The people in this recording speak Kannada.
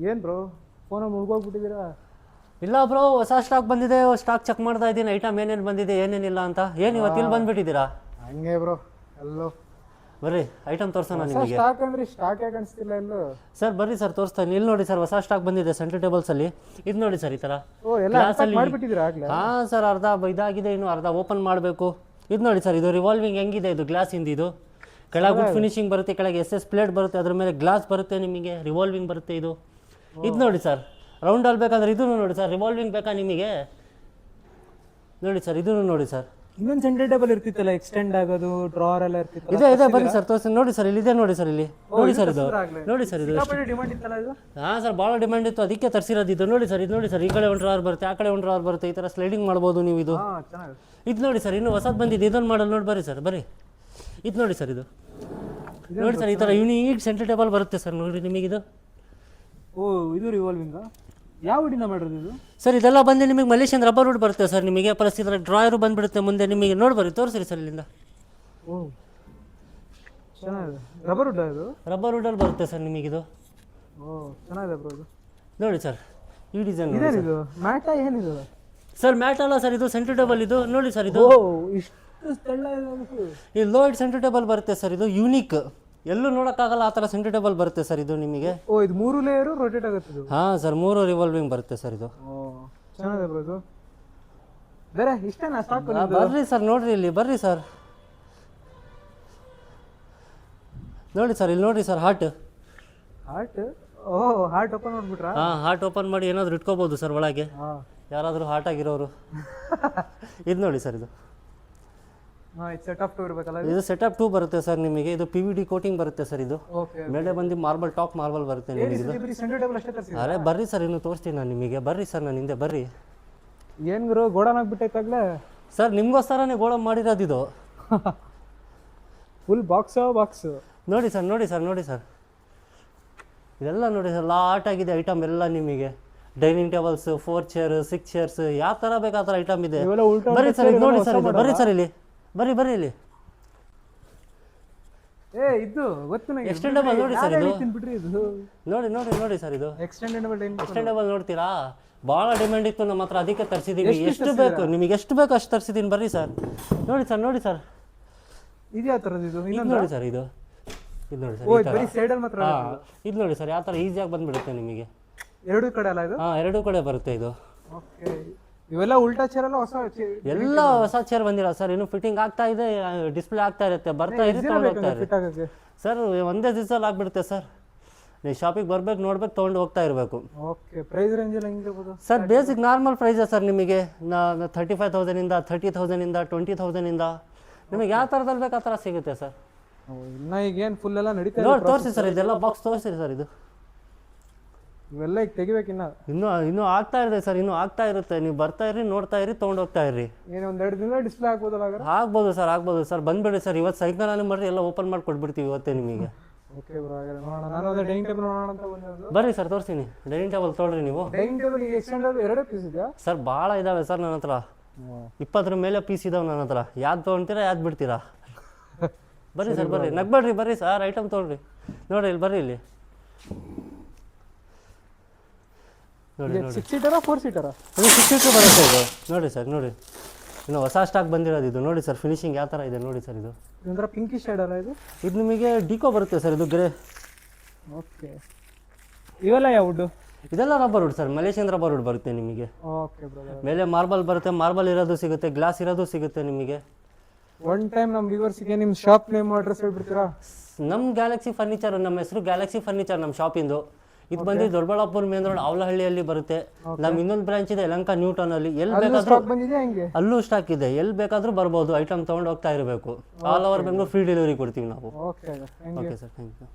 ಏನು ಬ್ರೋ ಫೋನಲ್ಲಿ ಮುಳುಗೋಗ್ಬಿಟ್ಟಿದ್ದೀರಾ? ಇಲ್ಲ ಬ್ರೋ, ಹೊಸ ಸ್ಟಾಕ್ ಬಂದಿದೆ, ಸ್ಟಾಕ್ ಚೆಕ್ ಮಾಡ್ತಾ ಇದ್ದೀನಿ, ಐಟಮ್ ಏನೇನು ಬಂದಿದೆ ಏನೇನಿಲ್ಲ ಅಂತ. ಏನು ಇವತ್ತು ಇಲ್ಲಿ ಬಂದುಬಿಟ್ಟಿದ್ದೀರಾ? ಹಂಗೆ ಬ್ರೋ ಎಲ್ಲೋ ಬರ್ರಿ ಐಟಮ್ ತೋರಿಸೋಣ ನಿಮಗೆ. ಸ್ಟಾಕ್ ಅಂದ್ರೆ ಸ್ಟಾಕ್ ಯಾಕೆ ಕಾಣಿಸ್ತಿಲ್ಲ ಎಲ್ಲೂ? ಸರ್ ಬರ್ರಿ ಸರ್ ತೋರಿಸ್ತಾನೆ. ಇಲ್ಲಿ ನೋಡಿ ಸರ್, ಹೊಸ ಸ್ಟಾಕ್ ಬಂದಿದೆ ಸೆಂಟ್ರ್ ಟೇಬಲ್ಸಲ್ಲಿ. ಇದು ನೋಡಿ ಸರ್, ಈ ಥರ ಓ ಎಲ್ಲ ಮಾಡಿಬಿಟ್ಟಿದ್ದೀರಾ ಆಗಲೇ? ಹಾಂ ಸರ್, ಅರ್ಧ ಇದಾಗಿದೆ, ಇನ್ನು ಅರ್ಧ ಓಪನ್ ಮಾಡಬೇಕು. ಇದು ನೋಡಿ ಸರ್, ಇದು ರಿವಾಲ್ವಿಂಗ್ ಹೆಂಗಿದೆ, ಇದು ಗ್ಲಾಸಿಂದ. ಇದು ಕೆಳಗೆ ವುಡ್ ಫಿನಿಶಿಂಗ್ ಬರುತ್ತೆ, ಕೆಳಗೆ ಎಸ್ ಪ್ಲೇಟ್ ಬರುತ್ತೆ, ಅದ್ರ ಮೇಲೆ ಗ್ಲಾಸ್ ಬರುತ್ತೆ ನಿಮಗೆ, ರಿವಾಲ್ವಿಂಗ್ ಬರುತ್ತೆ ಇದು. ಇದು ನೋಡಿ ಸರ್, ರೌಂಡಲ್ಲಿ ಬೇಕಾದ್ರೆ ಇದೂ ನೋಡಿ ಸರ್, ರಿವಾಲ್ವಿಂಗ್ ಬೇಕಾ ನಿಮಗೆ? ನೋಡಿ ಸರ್, ಇದೂ ನೋಡಿ ಸರ್. ಇನ್ನೊಂದು ಸೆಂಟರ್ ಟೇಬಲ್ ಇರ್ತಿತ್ತಲ್ಲ, ಎಕ್ಸ್ಟೆಂಡ್ ಆಗೋದು, ಡ್ರಾವರ್ ಎಲ್ಲ ಇರ್ತಿತ್ತು. ಇದೆ ಬನ್ನಿ ಸರ್ ತೋರಿಸಿ. ನೋಡಿ ಸರ್, ಇಲ್ಲಿ ಇದೆ ನೋಡಿ ಸರ್, ಇಲ್ಲಿ ನೋಡಿ ಸರ್, ಇದು ನೋಡಿ ಸರ್, ಇದು ಡಿಮಾಂಡ್ ಇತ್ತಲ್ಲ ಇದು? ಹಾಂ ಸರ್, ಭಾಳ ಡಿಮ್ಯಾಂಡ್ ಇತ್ತು, ಅದಕ್ಕೆ ತರಿಸಿರೋದು ಇದು. ನೋಡಿ ಸರ್, ಇದು ನೋಡಿ ಸರ್, ಈ ಕಡೆ ಒಂದು ಡ್ರಾವರ್ ಬರುತ್ತೆ, ಆ ಕಡೆ ಒಂದು ಡ್ರಾವರ್ ಬರುತ್ತೆ, ಈ ಥರ ಸ್ಲೈಡಿಂಗ್ ಮಾಡ್ಬೋದು ನೀವು. ಇದು ಇದು ನೋಡಿ ಸರ್, ಇನ್ನೂ ಹೊಸದು ಬಂದಿದೆ, ಇದೊಂದು ಮಾಡಲ್ ನೋಡಿ. ಬರ್ರಿ ಸರ್ ಬರ್ರಿ, ಇದು ನೋಡಿ ಸರ್, ಇದು ನೋಡಿ ಸರ್, ಈ ಥರ ಯುನೀಕ್ ಸೆಂಟರ್ ಟೇಬಲ್ ಬರುತ್ತೆ ಸರ್. ನೋಡಿ ನಿಮಗಿದು. ಓ ಇದು ರಿವಾಲ್ವಿಂಗಾ? ಯಾವ ವುಡ್ಡಿಂದ ಮಾಡಿರೋದು ಇದು? ಸರ್ ಇದೆಲ್ಲ ಬಂದು ನಿಮಗೆ ಮಲೇಷಿಯನ್ ರಬ್ಬರ್ ವುಡ್ ಬರುತ್ತೆ ಸರ್ ನಿಮಗೆ. ಪ್ಲಸ್ ಇದರ ಡ್ರಾಯರು ಬಂದುಬಿಡುತ್ತೆ ಮುಂದೆ ನಿಮಗೆ. ನೋಡಿ ಬರ್ರಿ, ತೋರಿಸ್ರಿ ಸರ್ ಇಲ್ಲಿಂದ. ಓ ಚೆನ್ನಾಗಿದೆ. ರಬ್ಬರ್ ವುಡ್ ಇದು? ರಬ್ಬರ್ ವುಡಲ್ಲಿ ಬರುತ್ತೆ ಸರ್ ನಿಮಗಿದು. ಓ ಚೆನ್ನಾಗಿದೆ ಬ್ರೋ ಇದು. ನೋಡಿ ಸರ್, ಈ ಡಿಸೈನ್ ಇದೇನಿದು ಮ್ಯಾಟ? ಏನಿದು ಸರ್? ಮ್ಯಾಟ್ ಅಲ್ಲ ಸರ್, ಇದು ಸೆಂಟರ್ ಟೇಬಲ್. ಇದು ನೋಡಿ ಸರ್, ಇದು ಇಷ್ಟು ತೆಳ್ಳ ಇದೆ. ಈ ಲೋಯ್ಡ್ ಸೆಂಟರ್ ಟೇಬಲ್ ಬರುತ್ತೆ ಸರ್, ಇದು ಯೂನಿಕ್, ಎಲ್ಲೂ ನೋಡೋಕ್ಕಾಗಲ್ಲ ಆ ಥರ ಸೆಂಟರ್ ಟೇಬಲ್ ಬರುತ್ತೆ ಸರ್ ಇದು ನಿಮಗೆ. ಓ ಇದು 3 ಲೇಯರು ರೊಟೇಟ್ ಆಗುತ್ತೆ ಇದು? ಹಾಂ ಸರ್, 3 ರಿವಾಲ್ವಿಂಗ್ ಬರುತ್ತೆ ಸರ್ ಇದು. ಓ ಚೆನ್ನಾಗಿದೆ ಬ್ರೋ ಇದು. ಬೇರೆ ಇಷ್ಟೇನಾ ಸ್ಟಾಕ್? ಬರ್ರಿ ಸರ್, ನೋಡ್ರಿ ಇಲ್ಲಿ ಬರ್ರಿ ಸರ್, ನೋಡಿ ಸರ್, ಇಲ್ಲಿ ನೋಡಿ ಸರ್, ಹಾರ್ಟ್. ಓ ಹಾರ್ಟ್ ಓಪನ್ ಮಾಡ್ಬಿಟ್ರಾ? ಹಾಂ, ಹಾರ್ಟ್ ಓಪನ್ ಮಾಡಿ ಏನಾದರೂ ಇಟ್ಕೋಬೋದು ಸರ್ ಒಳಗೆ, ಹಾಂ ಯಾರಾದರೂ ಹಾರ್ಟ್ ಆಗಿರೋರು. ಇದು ನೋಡಿ ಸರ್, ಇದು ಸೆಟಪ್ 2 ಇರಬೇಕಲ್ಲ? ಇದು ಸೆಟಪ್ 2 ಬರುತ್ತೆ ಸರ್ ನಿಮಗೆ. ಇದು PVD ಕೋಟಿಂಗ್ ಬರುತ್ತೆ ಸರ್ ಇದು. ಓಕೆ. ಮೇಲೆ ಬಂದು ಮಾರ್ಬಲ್, ಟಾಪ್ ಮಾರ್ಬಲ್ ಬರುತ್ತೆ ನಿಮಗೆ ಇದು. ಸೆಂಟರ್ ಟೇಬಲ್ ಅಷ್ಟೇ ತರಿಸಿ? ಅರೆ ಬರ್ರಿ ಸರ್, ಇನ್ನು ತೋರಿಸ್ತೀನಿ ನಾನು ನಿಮಗೆ. ಬರ್ರಿ ಸರ್, ನಾನು ಹಿಂದೆ ಬರ್ರಿ. ಏನು ಗುರು ಗೋಡನ್ ಆಗ್ಬಿಟ್ಟೈತಾಗ್ಲೇ? ಸರ್ ನಿಮಗೋಸ್ಕರನೇ ಗೋಡನ್ ಮಾಡಿರೋದು ಇದು. ಫುಲ್ ಬಾಕ್ಸ್ ನೋಡಿ ಸರ್, ನೋಡಿ ಸರ್, ನೋಡಿ ಸರ್, ಇದೆಲ್ಲ ನೋಡಿ ಸರ್, ಲಾಟ್ ಆಗಿದೆ ಐಟಮ್ ಎಲ್ಲ ನಿಮಗೆ. ಡೈನಿಂಗ್ ಟೇಬಲ್ಸ್, 4 ಚೇರ್, 6 ಚೇರ್ಸ್, ಯಾವ ಥರ ಬೇಕು ಆ ಥರ ಐಟಮ್ ಇದೆ. ಬರ್ರಿ ಸರ್, ಇದು ನೋಡಿ ಸರ್, ಇದು ಬರ್ರಿ ಸರ್, ಇಲ್ಲಿ ಬರ್ರಿ ಬರ್ರಿ, ಇಲ್ಲಿ ಇದು ಗೊತ್ತು ನನಗೆ. ಎಕ್ಸ್ಟೆಂಡಬಲ್ ನೋಡಿ ಸರ್, ಇದು ಬಿಡ್ರಿ ಇದು. ನೋಡಿ ನೋಡಿ ನೋಡಿ ಸರ್, ಇದು ಎಕ್ಸ್ಟೆಂಡಬಲ್ ನೋಡ್ತೀರಾ? ಭಾಳ ಡಿಮ್ಯಾಂಡ್ ಇತ್ತು ನಮ್ಮ ಹತ್ರ, ಅದಕ್ಕೆ ತರಿಸಿದ್ದೀವಿ. ಎಷ್ಟು ಬೇಕು ನಿಮಗೆ, ಎಷ್ಟು ಬೇಕು ಅಷ್ಟು ತರಿಸಿದ್ದೀನಿ. ಬರ್ರಿ ಸರ್, ನೋಡಿ ಸರ್, ನೋಡಿ ಸರ್, ಇದು ಯಾವ ಥರದ್ದು ಇದು? ಇದು ನೋಡಿ ಸರ್, ಇದು ನೋಡಿ ಸರ್, ಇದು ನೋಡಿ ಸರ್, ಯಾವ ಥರ ಈಸಿಯಾಗಿ ಬಂದುಬಿಡುತ್ತೆ ನಿಮಗೆ. ಎರಡೂ ಕಡೆ ಅಲ್ಲ ಇದು? ಹಾಂ, ಎರಡೂ ಕಡೆ ಬರುತ್ತೆ ಇದು. ಓಕೆ. ಇವೆಲ್ಲ ಉಲ್ಟಾ ಚೇರ್ ಅಲ್ಲ? ಎಲ್ಲ ಹೊಸ ಚೇರ್ ಬಂದಿಲ್ಲ ಸರ್, ಇನ್ನು ಫಿಟ್ಟಿಂಗ್ ಆಗ್ತಾ ಇದೆ, ಡಿಸ್ಪ್ಲೇ ಆಗ್ತಾ ಇರುತ್ತೆ, ಬರ್ತಾ ಇರುತ್ತೆ, ತೊಗೊಂಡು ಹೋಗ್ತಾ ಇರುತ್ತೆ ಸರ್. ಒಂದೇ ದಿವಸದಲ್ಲಿ ಆಗ್ಬಿಡುತ್ತೆ ಸರ್. ನೀವು ಶಾಪಿಗೆ ಬರ್ಬೇಕು, ನೋಡ್ಬೇಕು, ತೊಗೊಂಡು ಹೋಗ್ತಾ ಇರಬೇಕು. ಓಕೆ. ಪ್ರೈಸ್ ರೇಂಜ್ ಎಲ್ಲ ಹೆಂಗಿರ್ಬೋದು ಸರ್? ಬೇಸಿಕ್ ನಾರ್ಮಲ್ ಪ್ರೈಸೇ ಸರ್ ನಿಮಗೆ. 35,000 30,000 20,000 ನಿಮಗೆ ಯಾವ ಥರದಲ್ಲಿ ಬೇಕು ಆ ಥರ ಸಿಗುತ್ತೆ ಸರ್. ಇನ್ನು ಈಗೇನು ಫುಲ್ ಎಲ್ಲ ನಡೀತಾ ನೋಡಿ ತೋರಿಸಿ ಸರ್, ಇದೆಲ್ಲ ಬಾಕ್ಸ್ ತೋರಿಸಿ ಸರ್. ಇದು ಇವೆಲ್ಲ ಈಗ ತೆಗಿಬೇಕು ಇನ್ನೂ ಆಗ್ತಾ ಇದೆ ಸರ್, ಇನ್ನೂ ಆಗ್ತಾ ಇರುತ್ತೆ. ನೀವು ಬರ್ತಾ ಇರಿ, ನೋಡ್ತಾ ಇರಿ, ತೊಗೊಂಡು ಹೋಗ್ತಾ ಇರಿ. ಏನು ಒಂದೆರಡು ದಿನ ಡಿಸ್ಪ್ಲೇ ಆಗ್ಬೋದಲ್ಲ? ಆಗ್ಬೋದು ಸರ್, ಆಗ್ಬೋದು ಸರ್. ಬಂದ್ಬಿಡಿ ಸರ್, ಇವತ್ತು ಸಾಯಂಕಾಲ ಮಾಡ್ರಿ, ಎಲ್ಲ ಓಪನ್ ಮಾಡಿ ಕೊಟ್ಬಿಡ್ತೀವಿ ಇವತ್ತೇ ನಿಮಗೆ. ಓಕೆ ಬ್ರೋ, ಹಾಗಾದ್ರೆ ನೋಡೋಣ. ನಾನು ಅದೇ ಡೈನಿಂಗ್ ಟೇಬಲ್ ನೋಡೋಣ ಅಂತ ಬಂದಿರೋದು. ಬರ್ರಿ ಸರ್, ತೋರಿಸ್ತೀನಿ. ಡೈನಿಂಗ್ ಟೇಬಲ್ ತೊಗೊಳ್ರಿ ನೀವು. ಡೈನಿಂಗ್ ಟೇಬಲ್ ಈಗ ಎಕ್ಸ್ಟೆಂಡಬಲ್ 2 ಪೀಸ್ ಇದೆಯಾ ಸರ್? ಭಾಳ ಇದಾವೆ ಸರ್ ನನ್ನ ಹತ್ರ, 20 ಮೇಲೆ ಪೀಸ್ ಇದಾವೆ ನನ್ನ ಹತ್ರ. ಯಾವ್ದು ತೊಗೊಳ್ತೀರಾ, ಯಾವ್ದು ಬಿಡ್ತೀರಾ? ಬರ್ರಿ ಸರ್, ಬರ್ರಿ, ನಗ್ಬೇಡ್ರಿ, ಬರ್ರಿ ಸರ್, ಐಟಮ್ ತೊಗೊಳ್ರಿ. ನೋಡಿ ಇಲ್ಲಿ ಬರ್ರಿ, ಇಲ್ಲಿ ನೋಡಿ. 6 ಸೀಟರಾ 4 ಸೀಟರಾ? ಇದು 6 ಸೀಟರ್ ಬರುತ್ತೆ ಇದು. ನೋಡಿ ಸರ್, ನೋಡಿ, ಇನ್ನು ಹೊಸ ಸ್ಟಾಕ್ ಬಂದಿರೋದು ಇದು. ನೋಡಿ ಸರ್, ಫಿನಿಶಿಂಗ್ ಯಾವ ಥರ ಇದೆ ನೋಡಿ ಸರ್. ಇದು ಇದೊಂಥರ ಪಿಂಕಿ ಶೇಡ್ ಅಲ್ಲ ಇದು? ಇದು ನಿಮಗೆ ಡಿಕೋ ಬರುತ್ತೆ ಸರ್, ಇದು ಗ್ರೇ. ಓಕೆ. ಇವೆಲ್ಲ ಯಾವ ವುಡ್ಡು? ಇದೆಲ್ಲ rubber wood sir, Malaysian rubber wood ಬರುತ್ತೆ ನಿಮಗೆ. Okay brother. ಮೇಲೆ ಮಾರ್ಬಲ್ ಬರುತ್ತೆ, ಮಾರ್ಬಲ್ ಇರೋದು ಸಿಗುತ್ತೆ, ಗ್ಲಾಸ್ ಇರೋದು ಸಿಗುತ್ತೆ ನಿಮಗೆ. ಒನ್ ಟೈಮ್ ನಮ್ಮ ವ್ಯೂವರ್ಸ್ಗೆ ನಿಮ್ಮ ಶಾಪ್ ನೇಮ್ ಅಡ್ರೆಸ್ ಹೇಳ್ಬಿಡ್ತೀರಾ? ನಮ್ಮ ಗ್ಯಾಲಕ್ಸಿ ಫರ್ನಿಚರ್, ನಮ್ಮ ಹೆಸರು ಗ್ಯಾಲಕ್ಸಿ ಫರ್ನಿಚರ್ ನಮ್ಮ ಶಾಪಿಂದು. ಇದು ಬಂದು ದೊಡ್ಡಬಳ್ಳಾಪುರ ಮೇನ್ ರೋಡ್ ಅವಲಹಳ್ಳಿಯಲ್ಲಿ ಬರುತ್ತೆ. ನಮ್ಮ ಇನ್ನೊಂದು ಬ್ರಾಂಚ್ ಇದೆ ಯಲಹಂಕ ನ್ಯೂ ಟೌನಲ್ಲಿ. ಎಲ್ಲಿ ಬೇಕಾದ್ರೂ ಅಲ್ಲೂ ಸ್ಟಾಕ್ ಇದೆ, ಎಲ್ಲಿ ಬೇಕಾದ್ರೂ ಬರ್ಬೋದು. ಐಟಮ್ ತೊಗೊಂಡು ಹೋಗ್ತಾ ಇರಬೇಕು. All over Bengaluru free delivery ಕೊಡ್ತೀವಿ ನಾವು. Okay okay sir, thank you.